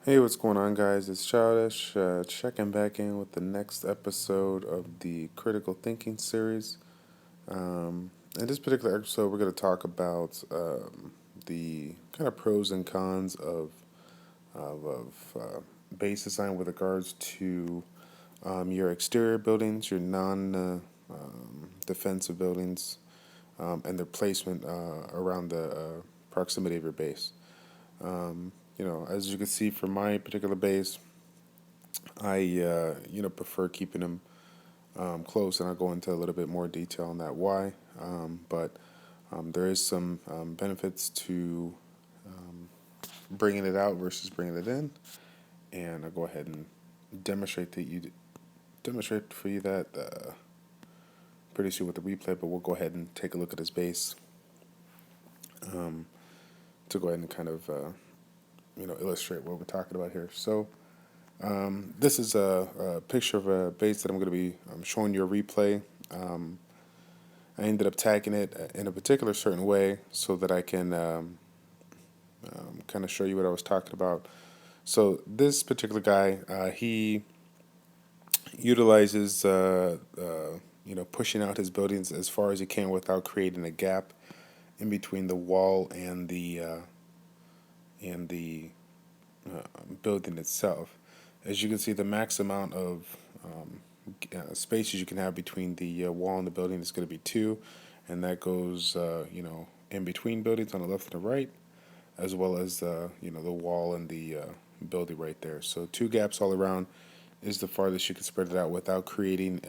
Hey, what's going on, guys? It's Childish, checking back in with the next episode of the Critical Thinking series. In this particular episode, we're going to talk about the kind of pros and cons of base design with regards to your exterior buildings, your non defensive buildings, and their placement around the proximity of your base. As you can see from my particular base, I prefer keeping them close, and I'll go into a little bit more detail on that why. But there is some benefits to bringing it out versus bringing it in, and I'll go ahead and demonstrate for you that pretty soon with the replay. But we'll go ahead and take a look at his base um, to go ahead and kind of illustrate what we're talking about here. So. This is a picture of a base that I'm going to be showing you a replay. I ended up tagging it in a particular certain way so that I can kind of show you what I was talking about. So this particular guy, he utilizes pushing out his buildings as far as he can without creating a gap in between the wall and the building itself. As you can see, the max amount of spaces you can have between the wall and the building is going to be two, and that goes in between buildings on the left and the right, as well as the wall and the building right there. So two gaps all around is the farthest you can spread it out without creating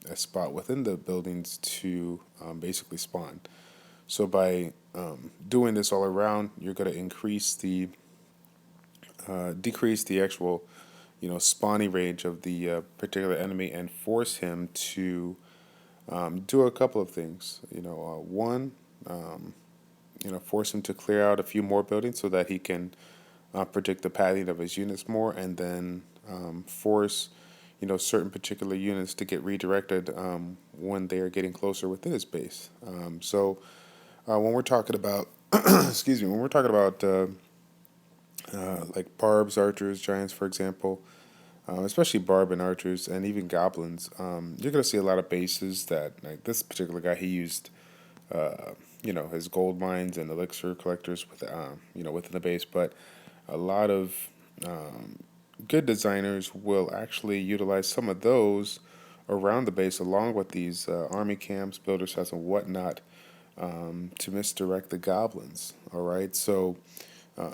a spot within the buildings to basically spawn. So by doing this all around, you're going to decrease the actual spawning range of the particular enemy and force him to do a couple of things. One, force him to clear out a few more buildings so that he can predict the pathing of his units more, and then force certain particular units to get redirected when they are getting closer within his base. When we're talking about excuse me, when we're talking about like barbs, archers, giants, for example, especially barb and archers, and even goblins, you're gonna see a lot of bases that, like this particular guy, he used, his gold mines and elixir collectors within the base. But a lot of good designers will actually utilize some of those around the base, along with these army camps, builder sets, and whatnot, to misdirect the goblins. All right, so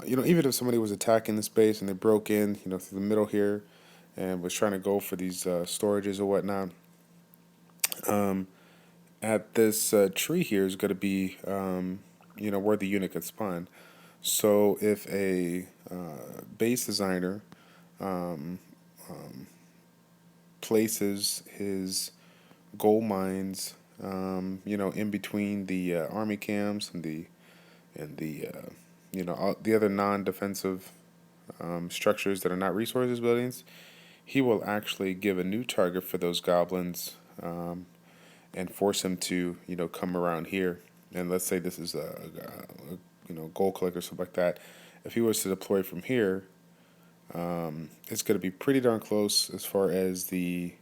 even if somebody was attacking this base and they broke in, through the middle here, and was trying to go for these storages or whatnot, um, at this tree here is going to be, where the unit could spawn. So if a base designer um, places his gold mines, in between the army camps and all the other non-defensive structures that are not resources buildings, he will actually give a new target for those goblins, and force them to come around here. And let's say this is a gold collector, something like that. If he was to deploy from here, it's going to be pretty darn close as far as the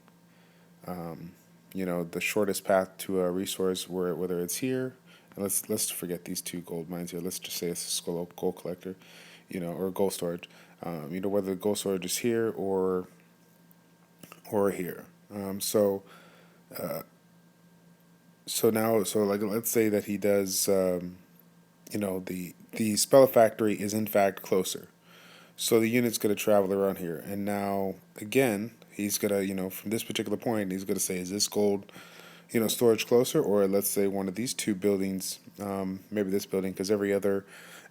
shortest path to a resource, whether it's here. And let's forget these two gold mines here. Let's just say it's a gold collector, or gold storage. Whether the gold storage is here or here. So like, let's say that he does, the spell factory is in fact closer. So the unit's going to travel around here, and now again he's gonna, from this particular point, he's gonna say, is this gold, storage closer, or let's say one of these two buildings, maybe this building, because every other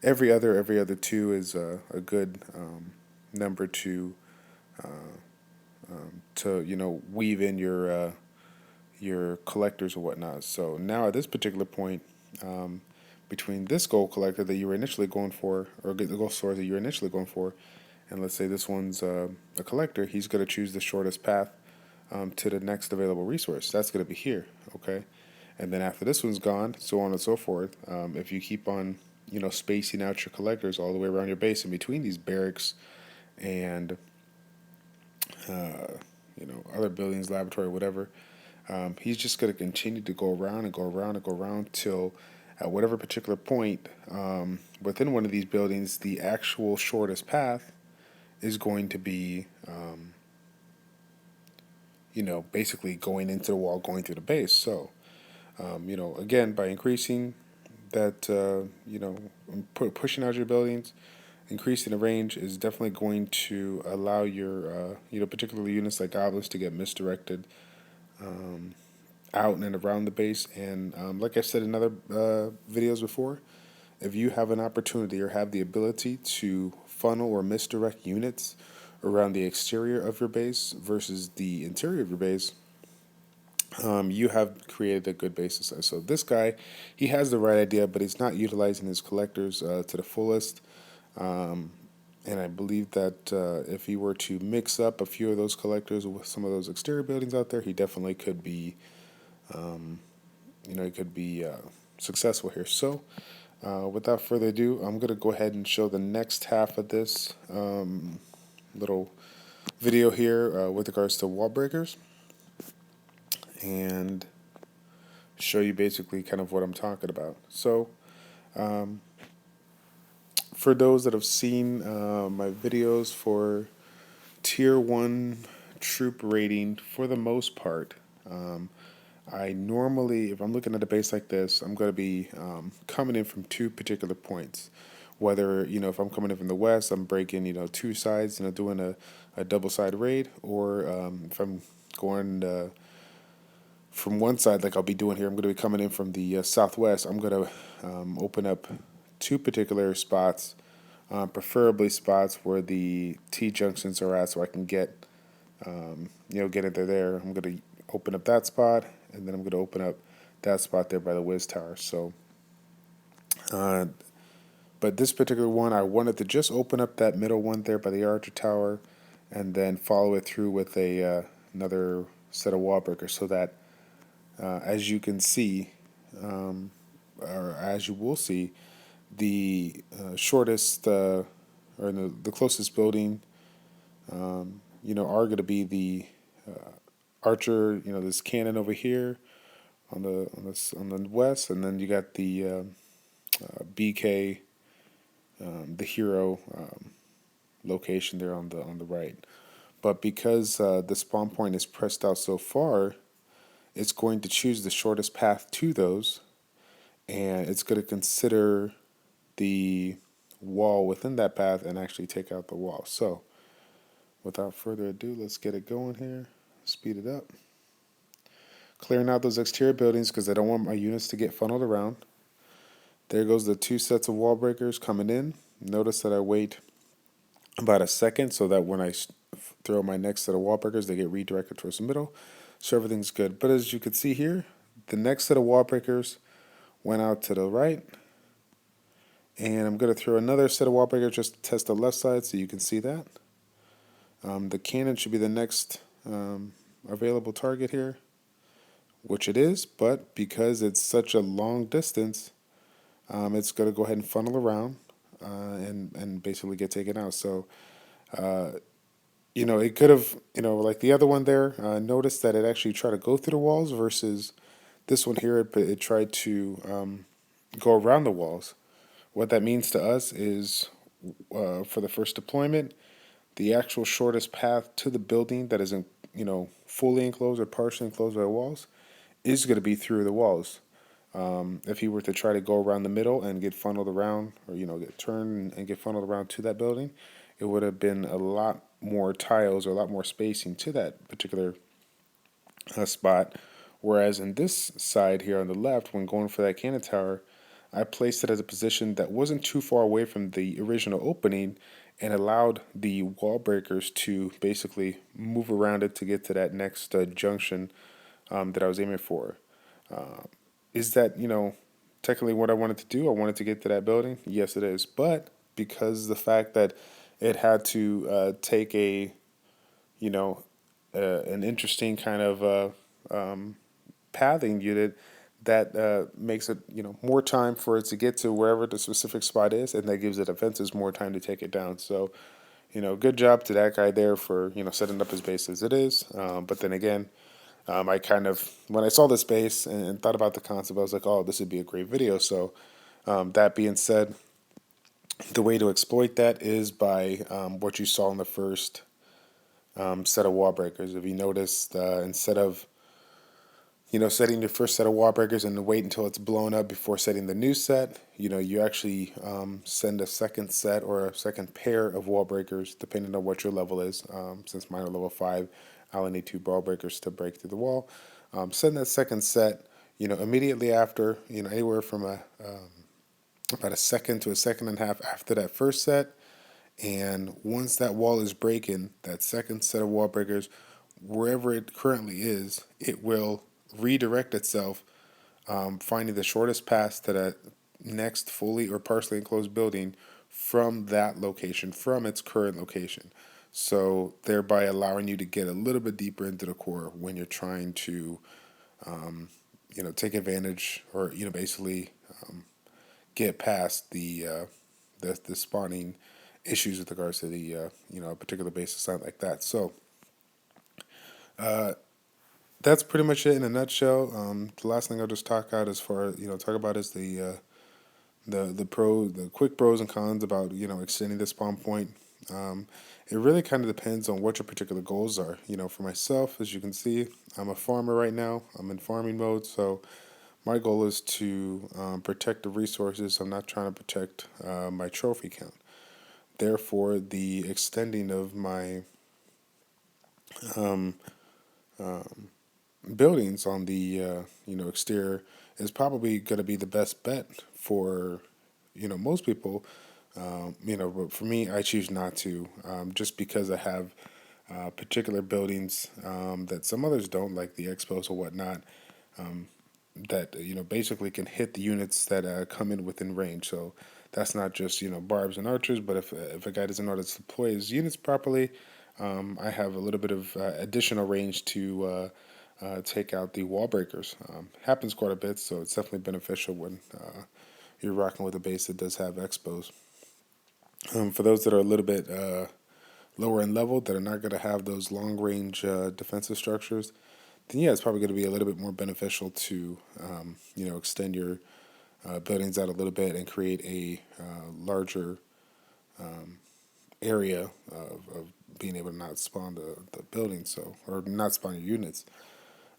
two is a good number to weave in your collectors or whatnot. So now at this particular point, between this gold collector that you were initially going for, or the gold source that you were initially going for, and let's say this one's a collector, he's going to choose the shortest path to the next available resource. That's going to be here, okay? And then after this one's gone, so on and so forth. If you keep on, spacing out your collectors all the way around your base in between these barracks and other buildings, laboratory, whatever. He's just going to continue to go around and go around and go around till at whatever particular point within one of these buildings, the actual shortest path is going to be, basically going into the wall, going through the base. So, again, by increasing that, pushing out your buildings, increasing the range is definitely going to allow your, particularly units like goblins to get misdirected out and around the base. And like I said in other videos before, if you have an opportunity or have the ability to funnel or misdirect units around the exterior of your base versus the interior of your base, you have created a good base size. So this guy, he has the right idea, but he's not utilizing his collectors to the fullest. And I believe that if he were to mix up a few of those collectors with some of those exterior buildings out there, he definitely could be, he could be successful here. So, without further ado, I'm going to go ahead and show the next half of this little video here with regards to wall breakers, and show you basically kind of what I'm talking about. So, for those that have seen my videos for Tier 1 troop rating, for the most part, I normally, if I'm looking at a base like this, I'm going to be coming in from two particular points. Whether, if I'm coming in from the west, I'm breaking, two sides, doing a double side raid, or if I'm going from one side, like I'll be doing here, I'm going to be coming in from the southwest. I'm going to open up two particular spots, preferably spots where the T junctions are at, so I can get, get it there. I'm going to open up that spot, and then I'm going to open up that spot there by the Wiz Tower. So, but this particular one, I wanted to just open up that middle one there by the Archer Tower, and then follow it through with a another set of wall breakers, so that as you can see, or as you will see, the shortest or the closest building, are going to be the Archer. This cannon over here on the west, and then you got the BK, the hero location there on the right. But because the spawn point is pressed out so far, it's going to choose the shortest path to those, and it's going to consider the wall within that path and actually take out the wall. So, without further ado, let's get it going here. Speed it up. Clearing out those exterior buildings because I don't want my units to get funneled around. There goes the two sets of wall breakers coming in. Notice that I wait about a second so that when I throw my next set of wall breakers, they get redirected towards the middle. So everything's good. But as you can see here, the next set of wall breakers went out to the right. And I'm going to throw another set of wall breakers just to test the left side so you can see that. The cannon should be the next available target here, which it is, but because it's such a long distance, it's going to go ahead and funnel around and basically get taken out. So, it could have, like the other one there, notice that it actually tried to go through the walls versus this one here, it tried to go around the walls. What that means to us is for the first deployment, the actual shortest path to the building that isn't, fully enclosed or partially enclosed by walls is going to be through the walls. If he were to try to go around the middle and get funneled around, or get turned and get funneled around to that building, it would have been a lot more tiles or a lot more spacing to that particular spot. Whereas in this side here on the left, when going for that cannon tower, I placed it as a position that wasn't too far away from the original opening and allowed the wall breakers to basically move around it to get to that next junction that I was aiming for. Is that, technically what I wanted to do? I wanted to get to that building? Yes, it is. But because the fact that it had to take an interesting kind of pathing unit that makes it, more time for it to get to wherever the specific spot is, and that gives the defenses more time to take it down. So good job to that guy there for setting up his base as it is. But then again, I kind of when I saw this base and thought about the concept, I was like, oh, this would be a great video. So that being said, the way to exploit that is by what you saw in the first set of wall breakers. If you noticed, instead of setting your first set of wall breakers and wait until it's blown up before setting the new set, you actually send a second set or a second pair of wall breakers, depending on what your level is. Since mine are level 5, I only need 2 wall breakers to break through the wall. Send that second set, immediately after, anywhere from about a second to a second and a half after that first set. And once that wall is breaking, that second set of wall breakers, wherever it currently is, it will redirect itself, finding the shortest path to that next fully or partially enclosed building from that location, from its current location. So thereby allowing you to get a little bit deeper into the core when you're trying to, take advantage or basically get past the spawning issues with regards to the a particular base design like that. So that's pretty much it in a nutshell. The last thing I'll just talk about is the quick pros and cons about extending the spawn point. It really kind of depends on what your particular goals are. For myself, as you can see, I'm a farmer right now. I'm in farming mode, so my goal is to protect the resources. I'm not trying to protect my trophy count. Therefore, the extending of my buildings on the exterior is probably going to be the best bet for most people. But for me, I choose not to, just because I have particular buildings that some others don't, like the expos or whatnot, that basically can hit the units that come in within range. So that's not just barbs and archers, but if a guy doesn't know how to deploy his units properly, I have a little bit of additional range to take out the wall breakers. Happens quite a bit, so it's definitely beneficial when you're rocking with a base that does have expos. For those that are a little bit lower in level, that are not going to have those long range defensive structures, then yeah, it's probably going to be a little bit more beneficial to extend your buildings out a little bit and create a larger area of being able to not spawn the buildings, so or not spawn your units.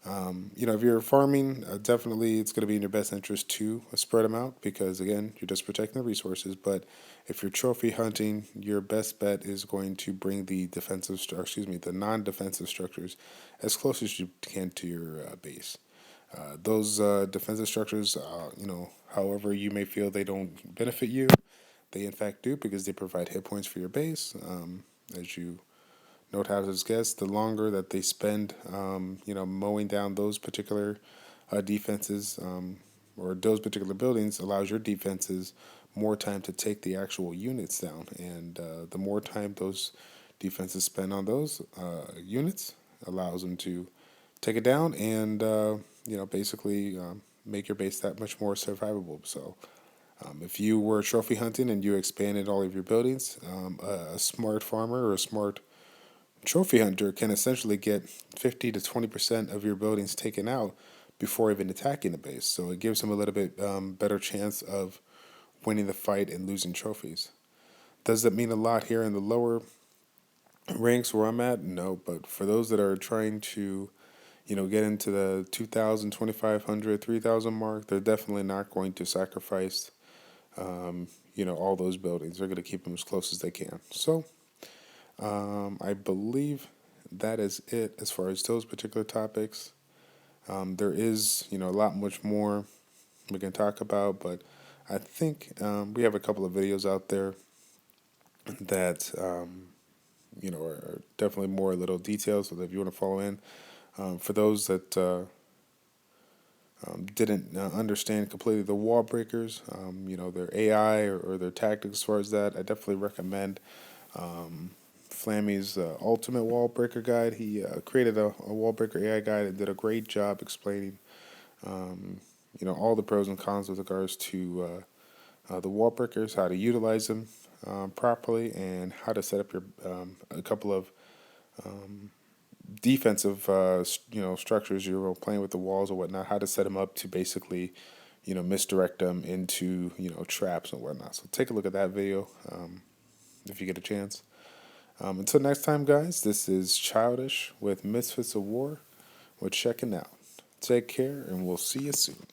If you're farming, definitely it's going to be in your best interest to spread them out because, again, you're just protecting the resources. But if you're trophy hunting, your best bet is going to bring the non-defensive structures as close as you can to your base. Those defensive structures, however you may feel they don't benefit you, they in fact do because they provide hit points for your base. As you note how this gets, the longer that they spend, mowing down those particular defenses or those particular buildings allows your defenses more time to take the actual units down. And the more time those defenses spend on those units allows them to take it down and, basically make your base that much more survivable. So if you were trophy hunting and you expanded all of your buildings, a smart farmer or a smart trophy hunter can essentially get 50 to 20% of your buildings taken out before even attacking the base. So it gives them a little bit better chance of winning the fight and losing trophies. Does that mean a lot here in the lower ranks where I'm at? No, but for those that are trying to, get into the 2,000, 2,500, 3,000 mark, they're definitely not going to sacrifice, all those buildings. They're going to keep them as close as they can. So I believe that is it as far as those particular topics. There is, a lot much more we can talk about, but I think we have a couple of videos out there that, are definitely more little details. So that if you want to follow in, for those that didn't understand completely the wall breakers, their AI or their tactics as far as that, I definitely recommend Flammy's Ultimate Wall Breaker Guide. He created a wall breaker AI guide and did a great job explaining, all the pros and cons with regards to the wall breakers, how to utilize them, properly, and how to set up your a couple of defensive structures. You're playing with the walls or whatnot. How to set them up to basically misdirect them into traps and whatnot. So take a look at that video if you get a chance. Until next time, guys, this is Childish with Misfits of War. We're checking out. Take care, and we'll see you soon.